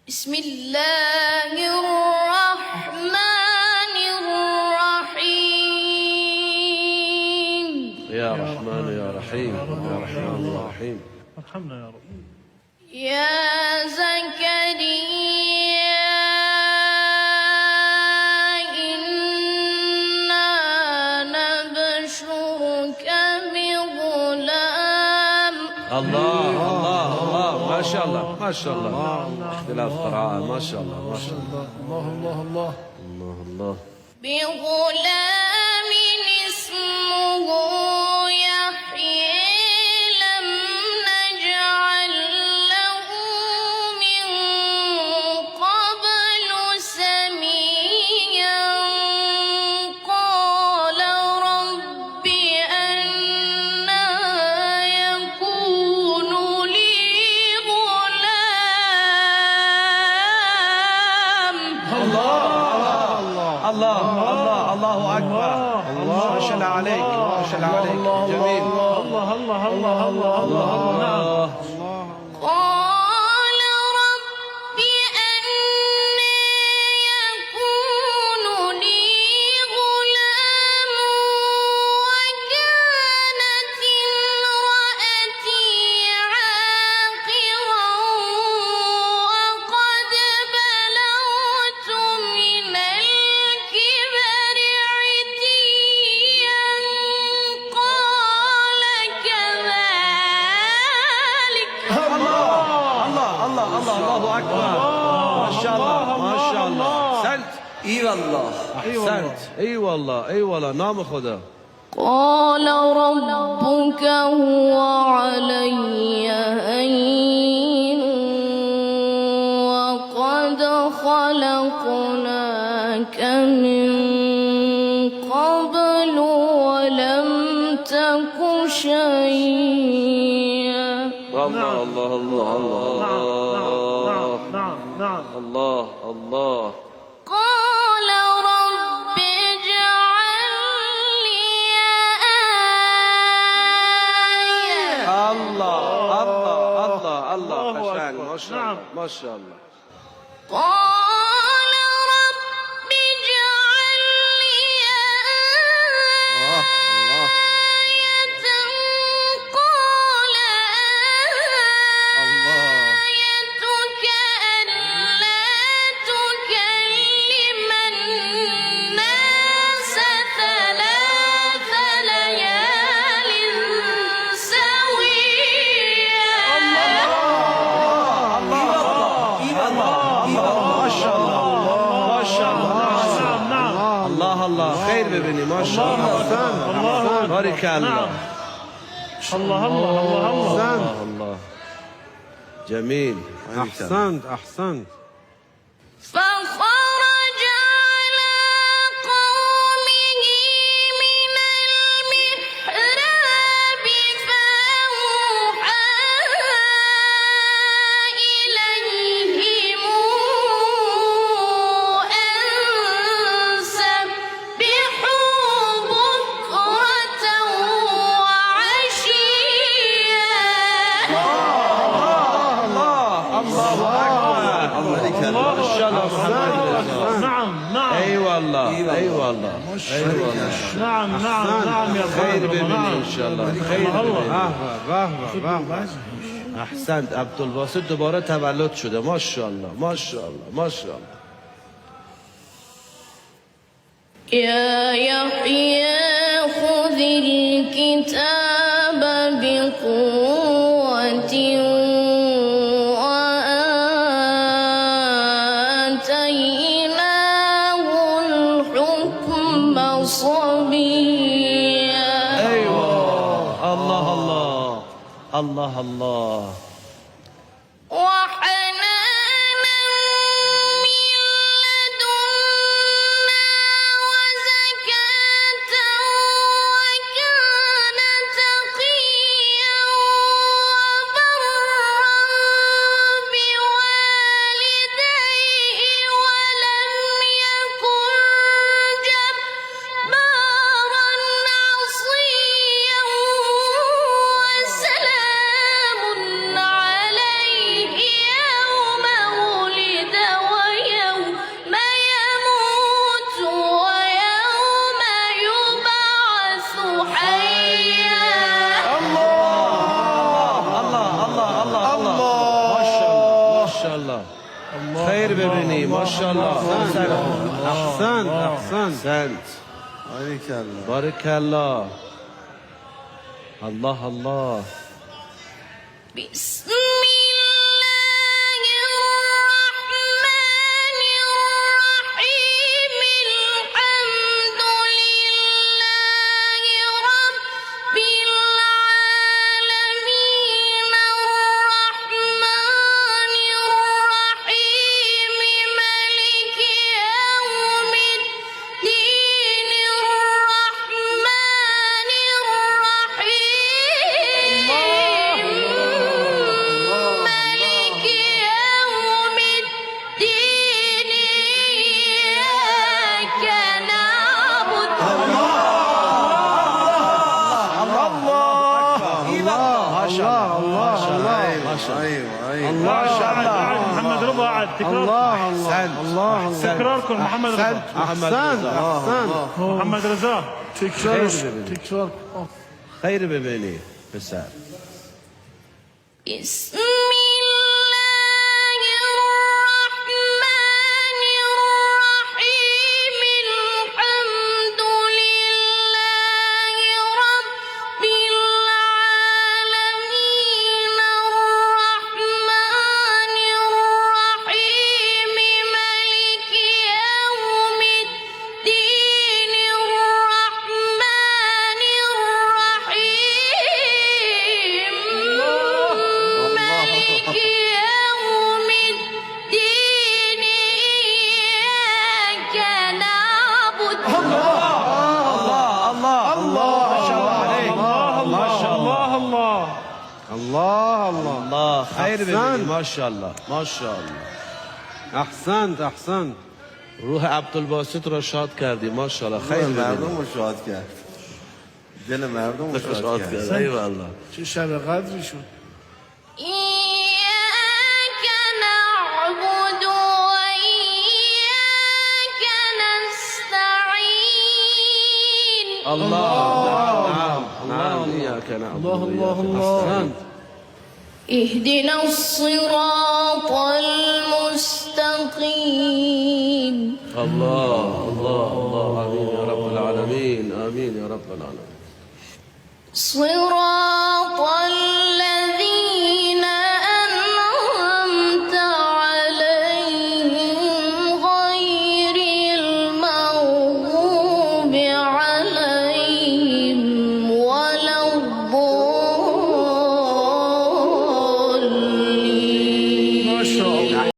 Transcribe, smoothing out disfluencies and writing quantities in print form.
بسم الله الرحمن الرحيم. يا رحمن يا رحيم يا رحمن يا رحيم ارحمنا يا رب. يا زكريا إنا نبشرك بغلام. الله الله الله ما شاء الله ما شاء الله اختلاف قراءة ما شاء الله ما شاء الله الله الله الله الله الله بغلام اسمه يحيى لم نجعل له من قبل سميا. قال رب أنى يكون لي غلام. الله الله الله أكبر الله ما شاء الله عليك ما شاء الله عليك جميل الله الله الله الله الله نعم. قال رب أنى يكون لي غلام وكانت امرأتي عاقرا وقد بلغت من الكبر عتيا. قال كذلك الله الله الله الله أكبر ما شاء الله ما شاء الله أحسنت إي والله أحسنت إي والله إي والله نام خدا قال ربك هو علي هين وقد خلقناك من قبل ولم تك شيئا. الله الله الله الله نعم نعم الله الله قال رب اجعل لي آية. الله الله الله الله حسن ما شاء الله ما شاء الله قال رب اجعل لي الله آية. قال الله آيتك ألا تكلم الناس ثلاث ليال سويا. ما شاء الله ما شاء الله نعم نعم الله الله خير ببني ما شاء الله الله بارك الله الله الله الله الله الله جميل أحسنت أحسنت فخرج على قومه من المحراب فأوحى إليهم أن سبحوا بكرة وعشيا. الله أكبر ما شاء الله محمد نعم نعم اي والله اي والله اي والله نعم نعم نعم يا خير رب. ببني ان شاء الله خير ببني بهبه احسنت عبدالباسط دوباره تولد شده ماشاءالله ماشاءالله ماشاءالله يا يحيى خذ الكتاب بقوة وآتيناه الحكم صبيا. ايوه الله الله الله الله وحنانا من لدنا وزكاة وكان تقيا وبرا بوالديه ولم يكن جبارا عصيا وسلام شاء الله. خير ببني ما شاء الله. أحسنت أحسنت. أحسنت. عليك الله. بارك الله. الله الله. بسم الله الرحمن الرحيم الحمد لله رب العالمين الرحمن الرحيم مالك يوم الدين الرحمن الرحيم مالك يوم الدين إياك نعبد ما شاء الله. ايوه ايوه ايوه. ما شاء الله. عاد محمد رضا عاد الله تكرار الله الله. تكراركم محمد رضا. محمد أحسنت رضا. أحسنت. محمد رضا تكرار. خير ببني بسال. بسم الله الرحمن الرحيم الحمد لله رب العالمين الرحمن الرحيم مالك يوم الدين الرحمن الرحيم مالك يوم الدين إياك نعبد الله ما شاء الله عليك. ما شاء الله. الله الله الله. الله خير ببني أحسنت. ما شاء الله. ما شاء الله. أحسنت أحسنت. روح عبدالباسط را شاد کردی ما شاء الله. خیر ببنی. مردم رو شاد کرد. دل مردم رو شاد کرد. ایوالله. إياك نعبد وإياك نستعين الله. نعم إياك نعبد وإياك نستعين. اهدنا الصراط المستقيم الله الله الله. آمين يا رب العالمين. آمين يا رب العالمين. صراط الذين